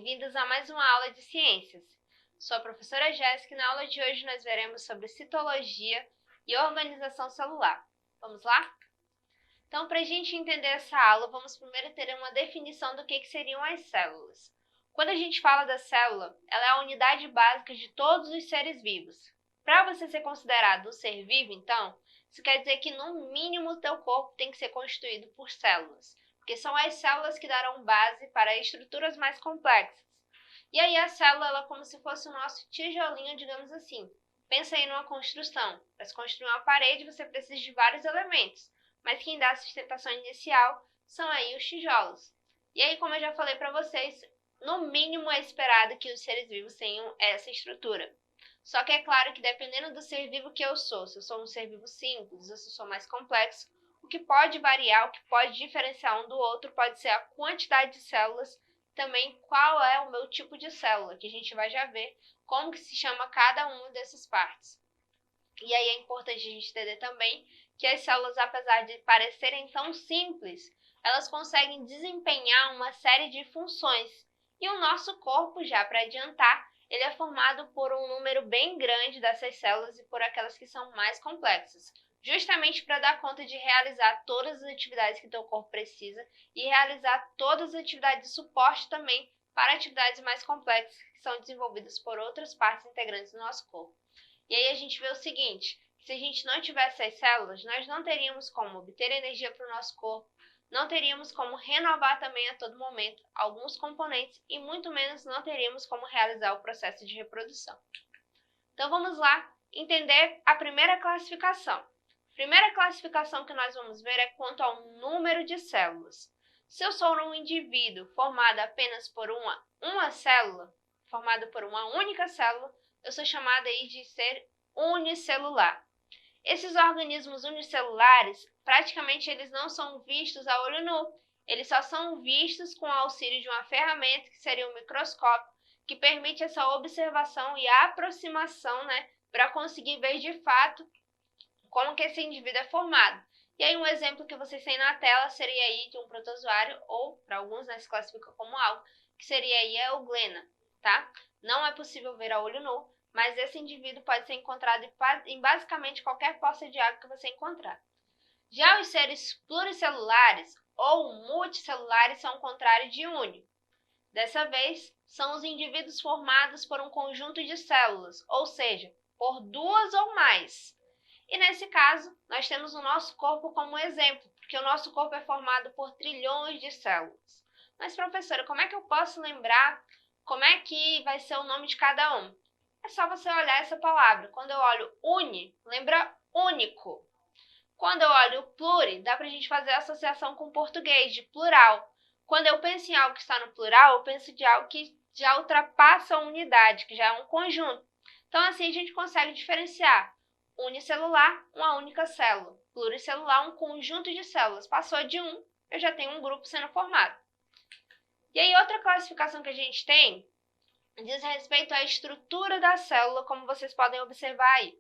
bem-vindos a mais uma aula de ciências. Sou a professora Jéssica e na aula de hoje nós veremos sobre citologia e organização celular. Vamos lá? Então, para a gente entender essa aula, vamos primeiro ter uma definição do que seriam as células. Quando a gente fala da célula, ela é a unidade básica de todos os seres vivos. Para você ser considerado um ser vivo, então, isso quer dizer que no mínimo o teu corpo tem que ser constituído por células, porque são as células que darão base para estruturas mais complexas. E aí a célula ela é como se fosse o nosso tijolinho, digamos assim. Pensa aí numa construção. Para se construir uma parede, você precisa de vários elementos, mas quem dá a sustentação inicial são aí os tijolos. E aí, como eu já falei para vocês, no mínimo é esperado que os seres vivos tenham essa estrutura. Só que é claro que dependendo do ser vivo que eu sou, se eu sou um ser vivo simples ou se eu sou mais complexo, o que pode variar, o que pode diferenciar um do outro pode ser a quantidade de células, também qual é o meu tipo de célula, que a gente vai já ver como que se chama cada uma dessas partes. E aí é importante a gente entender também que as células, apesar de parecerem tão simples, elas conseguem desempenhar uma série de funções. E o nosso corpo, já para adiantar, ele é formado por um número bem grande dessas células e por aquelas que são mais complexas, justamente para dar conta de realizar todas as atividades que teu corpo precisa e realizar todas as atividades de suporte também para atividades mais complexas que são desenvolvidas por outras partes integrantes do nosso corpo. E aí a gente vê o seguinte, que se a gente não tivesse as células, nós não teríamos como obter energia para o nosso corpo, não teríamos como renovar também a todo momento alguns componentes e muito menos não teríamos como realizar o processo de reprodução. Então vamos lá entender a primeira classificação. A primeira classificação que nós vamos ver é quanto ao número de células. Se eu sou um indivíduo formado apenas por uma célula, formado por uma única célula, eu sou chamada aí de ser unicelular. Esses organismos unicelulares, praticamente eles não são vistos a olho nu. Eles só são vistos com o auxílio de uma ferramenta, que seria o microscópio, que permite essa observação e aproximação, para conseguir ver de fato como que esse indivíduo é formado. E aí um exemplo que vocês têm na tela seria aí de um protozoário, ou para alguns se classifica como algo, que seria aí a euglena, tá? Não é possível ver a olho nu, mas esse indivíduo pode ser encontrado em basicamente qualquer poça de água que você encontrar. Já os seres pluricelulares ou multicelulares são o contrário de único. Dessa vez, são os indivíduos formados por um conjunto de células, ou seja, por duas ou mais. E nesse caso, nós temos o nosso corpo como exemplo, porque o nosso corpo é formado por trilhões de células. Mas, professora, como é que eu posso lembrar como é que vai ser o nome de cada um? É só você olhar essa palavra. Quando eu olho uni, lembra único. Quando eu olho pluri, dá para a gente fazer a associação com o português, de plural. Quando eu penso em algo que está no plural, eu penso de algo que já ultrapassa a unidade, que já é um conjunto. Então, assim, a gente consegue diferenciar. Unicelular, uma única célula. Pluricelular, um conjunto de células. Passou de um, eu já tenho um grupo sendo formado. E aí, outra classificação que a gente tem diz respeito à estrutura da célula, como vocês podem observar aí.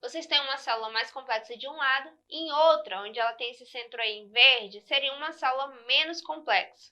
Vocês têm uma célula mais complexa de um lado, e em outra, onde ela tem esse centro aí em verde, seria uma célula menos complexa.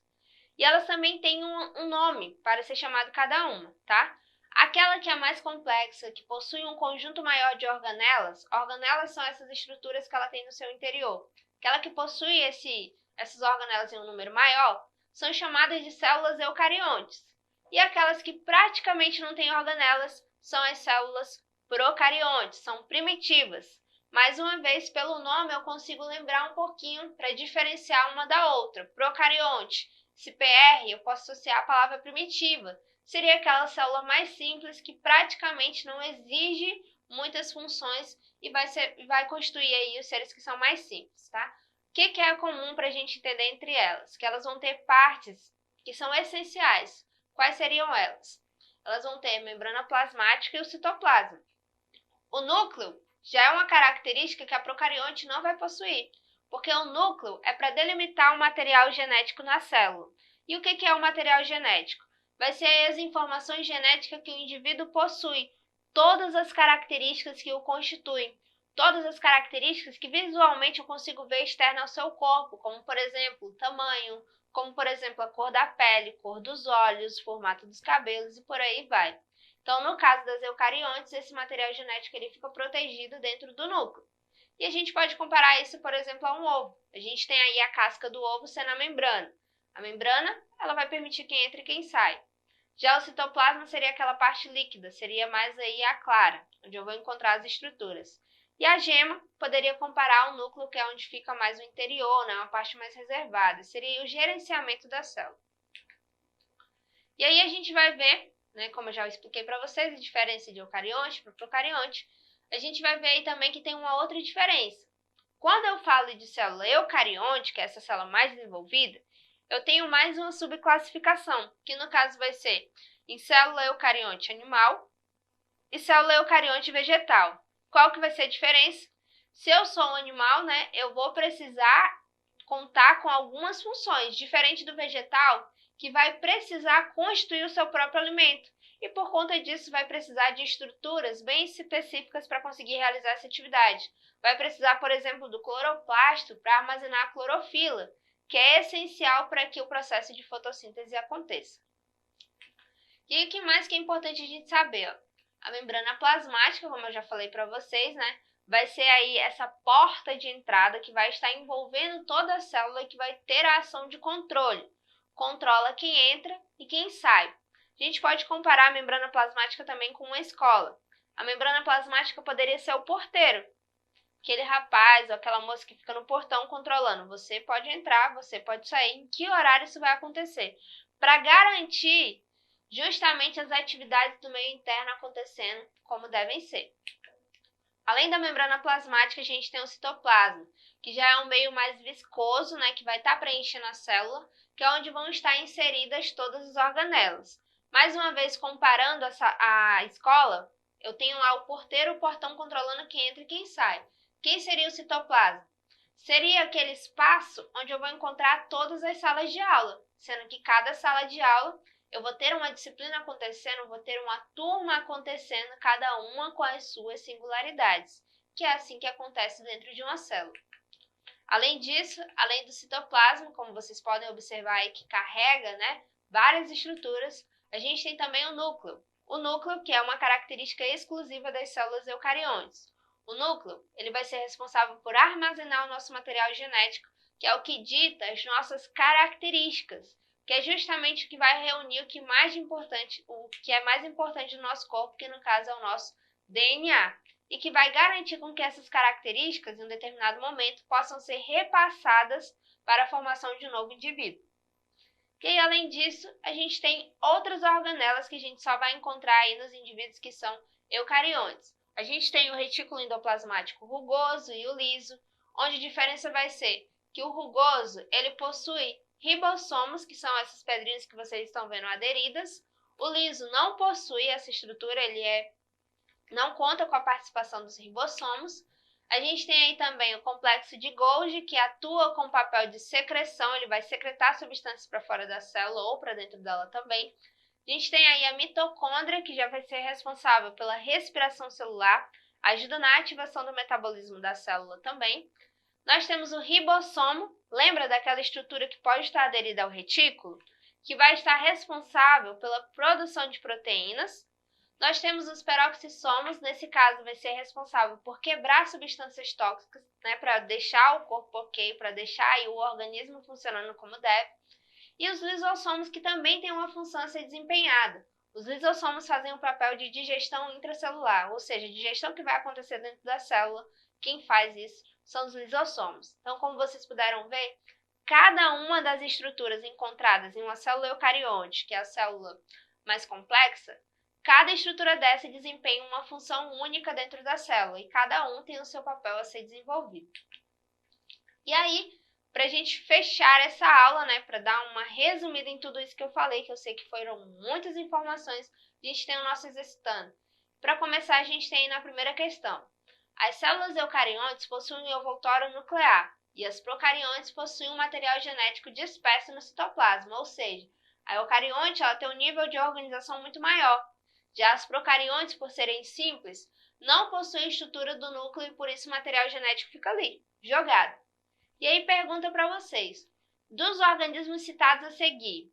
E elas também têm um nome para ser chamado cada uma, tá? Aquela que é mais complexa, que possui um conjunto maior de organelas, organelas são essas estruturas que ela tem no seu interior. Aquela que possui essas organelas em um número maior, são chamadas de células eucariontes. E aquelas que praticamente não têm organelas são as células procariontes, são primitivas. Mais uma vez, pelo nome eu consigo lembrar um pouquinho para diferenciar uma da outra. Procarionte, esse PR eu posso associar a palavra primitiva. Seria aquela célula mais simples que praticamente não exige muitas funções e vai constituir aí os seres que são mais simples, tá? O que é comum para a gente entender entre elas? Que elas vão ter partes que são essenciais. Quais seriam elas? Elas vão ter a membrana plasmática e o citoplasma. O núcleo já é uma característica que a procarionte não vai possuir, porque o núcleo é para delimitar o material genético na célula. E o que é o material genético? Vai ser as informações genéticas que o indivíduo possui, todas as características que o constituem, todas as características que visualmente eu consigo ver externas ao seu corpo, como por exemplo, tamanho, como por exemplo a cor da pele, cor dos olhos, formato dos cabelos e por aí vai. Então, no caso das eucariontes, esse material genético ele fica protegido dentro do núcleo. E a gente pode comparar isso, por exemplo, a um ovo. A gente tem aí a casca do ovo sendo a membrana. A membrana, ela vai permitir quem entra e quem sai. Já o citoplasma seria aquela parte líquida, seria mais aí a clara, onde eu vou encontrar as estruturas. E a gema poderia comparar ao núcleo, que é onde fica mais o interior, né, uma parte mais reservada. Seria o gerenciamento da célula. E aí a gente vai ver, né, como eu já expliquei para vocês, a diferença de eucarionte para procarionte. A gente vai ver aí também que tem uma outra diferença. Quando eu falo de célula eucarionte, que é essa célula mais desenvolvida, eu tenho mais uma subclassificação, que no caso vai ser em célula eucarionte animal e célula eucarionte vegetal. Qual que vai ser a diferença? Se eu sou um animal, né, eu vou precisar contar com algumas funções, diferente do vegetal, que vai precisar constituir o seu próprio alimento. E por conta disso vai precisar de estruturas bem específicas para conseguir realizar essa atividade. Vai precisar, por exemplo, do cloroplasto para armazenar a clorofila, que é essencial para que o processo de fotossíntese aconteça. E o que mais que é importante a gente saber? A membrana plasmática, como eu já falei para vocês, né, vai ser aí essa porta de entrada que vai estar envolvendo toda a célula e que vai ter a ação de controle. Controla quem entra e quem sai. A gente pode comparar a membrana plasmática também com uma escola. A membrana plasmática poderia ser o porteiro, aquele rapaz ou aquela moça que fica no portão controlando. Você pode entrar, você pode sair, em que horário isso vai acontecer, para garantir justamente as atividades do meio interno acontecendo como devem ser. Além da membrana plasmática, a gente tem o citoplasma, que já é um meio mais viscoso, né, que vai estar preenchendo a célula, que é onde vão estar inseridas todas as organelas. Mais uma vez, comparando a escola, eu tenho lá o porteiro e o portão controlando quem entra e quem sai. Quem seria o citoplasma? Seria aquele espaço onde eu vou encontrar todas as salas de aula, sendo que cada sala de aula eu vou ter uma disciplina acontecendo, vou ter uma turma acontecendo, cada uma com as suas singularidades, que é assim que acontece dentro de uma célula. Além disso, além do citoplasma, como vocês podem observar aí que carrega, né, várias estruturas, a gente tem também o núcleo. O núcleo, que é uma característica exclusiva das células eucariontes. O núcleo, ele vai ser responsável por armazenar o nosso material genético, que é o que dita as nossas características, que é justamente o que vai reunir o que é mais importante do nosso corpo, que no caso é o nosso DNA, e que vai garantir com que essas características, em um determinado momento, possam ser repassadas para a formação de um novo indivíduo. E aí, além disso, a gente tem outras organelas que a gente só vai encontrar aí nos indivíduos que são eucariontes. A gente tem o retículo endoplasmático rugoso e o liso, onde a diferença vai ser que o rugoso ele possui ribossomos, que são essas pedrinhas que vocês estão vendo aderidas. O liso não possui essa estrutura, não conta com a participação dos ribossomos. A gente tem aí também o complexo de Golgi, que atua com o papel de secreção, ele vai secretar substâncias para fora da célula ou para dentro dela também. A gente tem aí a mitocôndria, que já vai ser responsável pela respiração celular, ajuda na ativação do metabolismo da célula também. Nós temos o ribossomo, lembra daquela estrutura que pode estar aderida ao retículo? Que vai estar responsável pela produção de proteínas. Nós temos os peroxissomos, nesse caso vai ser responsável por quebrar substâncias tóxicas, né, para deixar o corpo ok, para deixar aí o organismo funcionando como deve. E os lisossomos, que também têm uma função a ser desempenhada. Os lisossomos fazem o papel de digestão intracelular, ou seja, a digestão que vai acontecer dentro da célula, quem faz isso são os lisossomos. Então, como vocês puderam ver, cada uma das estruturas encontradas em uma célula eucarionte, que é a célula mais complexa, cada estrutura dessa desempenha uma função única dentro da célula e cada um tem o seu papel a ser desenvolvido. E aí, para a gente fechar essa aula, né, para dar uma resumida em tudo isso que eu falei, que eu sei que foram muitas informações, a gente tem o nosso exercitando. Para começar, a gente tem na primeira questão. As células eucariontes possuem um envoltório nuclear e as procariontes possuem um material genético disperso no citoplasma, ou seja, a eucarionte ela tem um nível de organização muito maior. Já as procariontes, por serem simples, não possuem estrutura do núcleo e por isso o material genético fica ali, jogado. E aí pergunta para vocês, Dos organismos citados a seguir,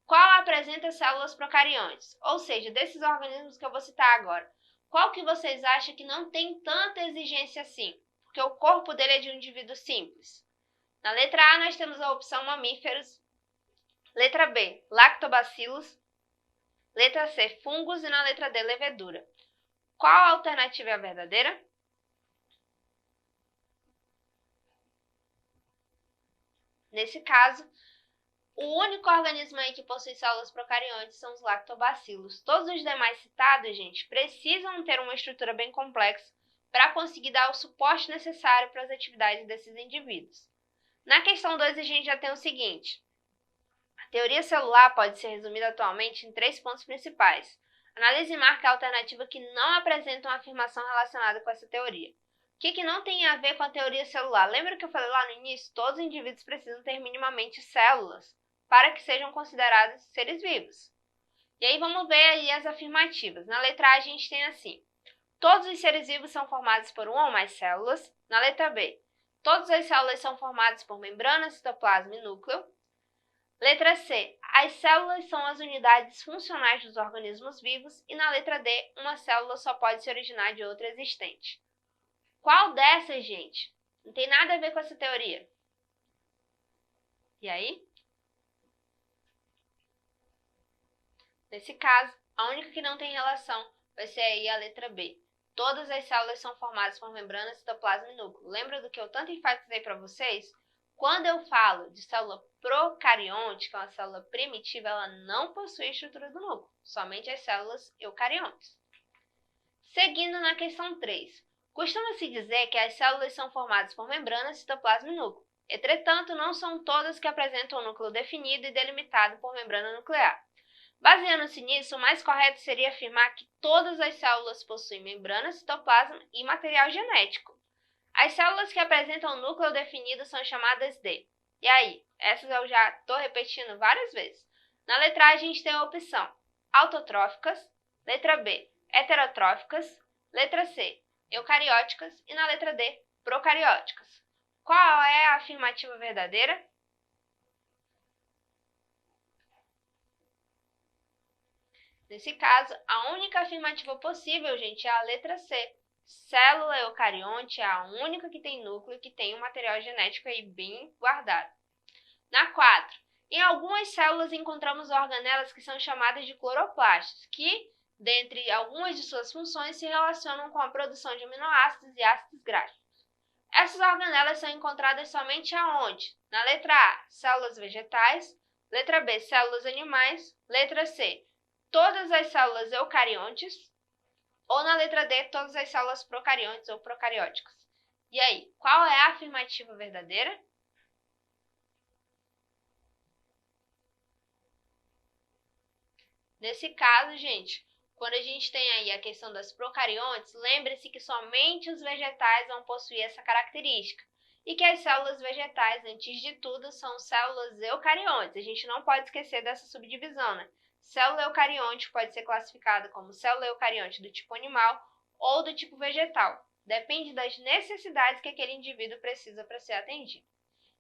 qual apresenta células procariontes? Ou seja, desses organismos que eu vou citar agora, qual que vocês acham que não tem tanta exigência assim? Porque o corpo dele é de um indivíduo simples. Na letra A, nós temos a opção mamíferos. Letra B, lactobacilos. Letra C, fungos. E na letra D, levedura. Qual a alternativa é a verdadeira? Nesse caso, o único organismo aí que possui células procariontes são os lactobacilos. Todos os demais citados, gente, precisam ter uma estrutura bem complexa para conseguir dar o suporte necessário para as atividades desses indivíduos. Na questão 2, a gente já tem o seguinte. A teoria celular pode ser resumida atualmente em 3 pontos principais. Analise e marque a alternativa que não apresenta uma afirmação relacionada com essa teoria. O que não tem a ver com a teoria celular? Lembra que eu falei lá no início? Todos os indivíduos precisam ter minimamente células para que sejam considerados seres vivos. E aí vamos ver aí as afirmativas. Na letra A a gente tem assim. Todos os seres vivos são formados por uma ou mais células. Na letra B, todas as células são formadas por membrana, citoplasma e núcleo. Letra C, as células são as unidades funcionais dos organismos vivos. E na letra D, uma célula só pode se originar de outra existente. Qual dessas, gente? Não tem nada a ver com essa teoria. E aí? Nesse caso, a única que não tem relação vai ser aí a letra B. Todas as células são formadas por membrana, citoplasma e núcleo. Lembra do que eu tanto enfatizei para vocês? Quando eu falo de célula procarionte, que é uma célula primitiva, ela não possui a estrutura do núcleo, somente as células eucariontes. Seguindo na questão 3. Costuma-se dizer que as células são formadas por membrana, citoplasma e núcleo. Entretanto, não são todas que apresentam um núcleo definido e delimitado por membrana nuclear. Baseando-se nisso, o mais correto seria afirmar que todas as células possuem membrana, citoplasma e material genético. As células que apresentam um núcleo definido são chamadas de... E aí? Essas eu já estou repetindo várias vezes. Na letra A, a gente tem a opção autotróficas, letra B, heterotróficas, letra C, eucarióticas e na letra D, procarióticas. Qual é a afirmativa verdadeira? Nesse caso, a única afirmativa possível, gente, é a letra C. Célula eucarionte é a única que tem núcleo e que tem um material genético aí bem guardado. Na 4. Em algumas células encontramos organelas que são chamadas de cloroplastos, que, dentre algumas de suas funções, se relacionam com a produção de aminoácidos e ácidos graxos. Essas organelas são encontradas somente aonde? Na letra A, células vegetais, letra B, células animais, letra C, todas as células eucariontes, ou na letra D, todas as células procariontes ou procarióticas. E aí, qual é a afirmativa verdadeira? Nesse caso, gente, quando a gente tem aí a questão das procariontes, lembre-se que somente os vegetais vão possuir essa característica. E que as células vegetais, antes de tudo, são células eucariontes. A gente não pode esquecer dessa subdivisão, né? Célula eucarionte pode ser classificada como célula eucarionte do tipo animal ou do tipo vegetal. Depende das necessidades que aquele indivíduo precisa para ser atendido.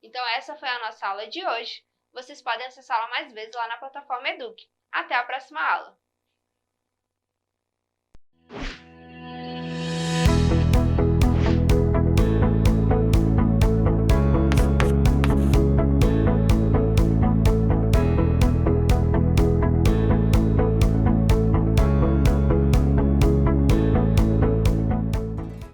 Então essa foi a nossa aula de hoje. Vocês podem acessá-la mais vezes lá na plataforma Eduque. Até a próxima aula!